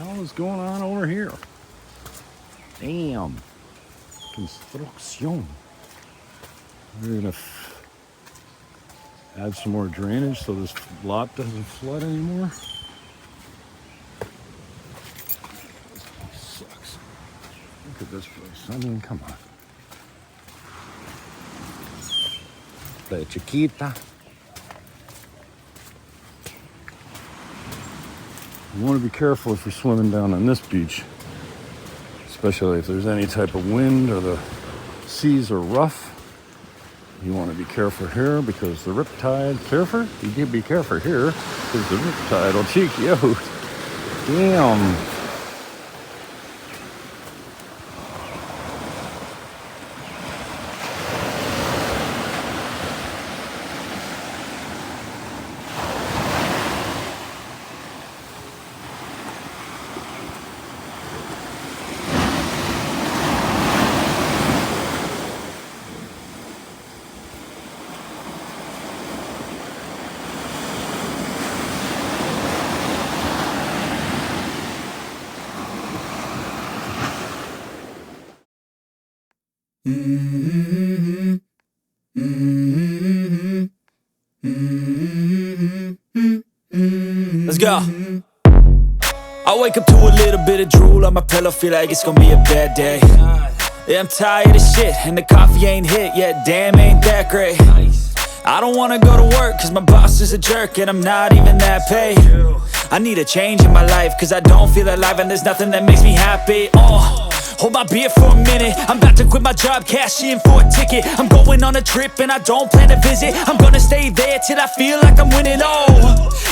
hell is going on over here? Damn. Construction. We're gonna add some more drainage so this lot doesn't flood anymore. This place sucks. Look at this place. I mean, come on. Playa Chiquita. You want to be careful if you're swimming down on this beach, especially if there's any type of wind or the seas are rough. You want to be careful here because the riptide, you can be careful here because the riptide will cheek you out. Damn. Let's go. I wake up to a little bit of drool on my pillow, feel like it's gonna be a bad day. Yeah, I'm tired of shit, and the coffee ain't hit yet, damn, ain't that great. I don't wanna go to work, cause my boss is a jerk, and I'm not even that paid. I need a change in my life, cause I don't feel alive, and there's nothing that makes me happy. Hold my beer for a minute, I'm about to quit my job, cash in for a ticket. I'm going on a trip and I don't plan to visit. I'm gonna stay there till I feel like I'm winning,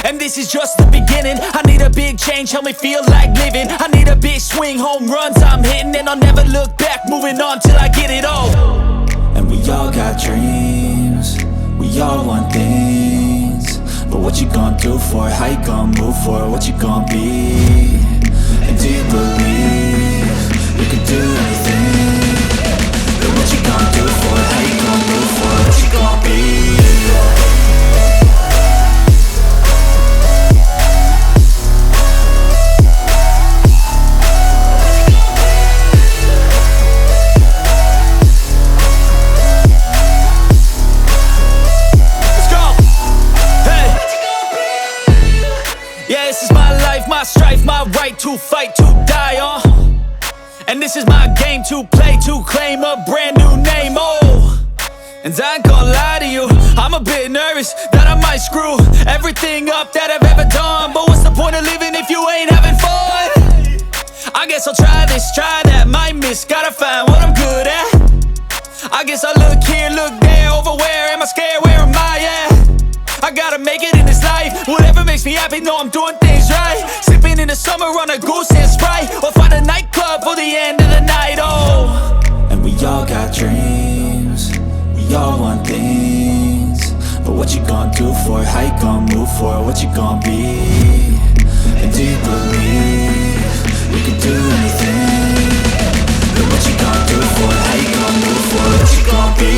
and this is just the beginning. I need a big change, help me feel like living. I need a big swing, home runs I'm hitting, and I'll never look back, moving on till I get it all. And we all got dreams, we all want things, but what you gonna do for it? How you gonna move for it? What you gonna be? And do you believe you can do anything? But what you gonna do for it? How you gonna move for it? What you gonna be? Let's go! Hey! Yeah, this is my life, my strife, my right to fight, to die on. And this is my game to play, to claim a brand new name, And I ain't gonna lie to you, I'm a bit nervous that I might screw everything up that I've ever done. But what's the point of living if you ain't having fun? I guess I'll try this, try that, might miss, gotta find what I'm good at. I guess I'll look here, look there, over where am I scared, where am I at? I gotta make it in this life, whatever makes me happy, know I'm doing things right. Sipping in the summer on a goose and Sprite, or find a nightclub for the end of the night, And we all got dreams, we all want things, but what you gonna do for it? How you gonna move for it? What you gonna be? And do you believe you can do anything? But what you gonna do for it? How you gonna move for it? What you gonna be?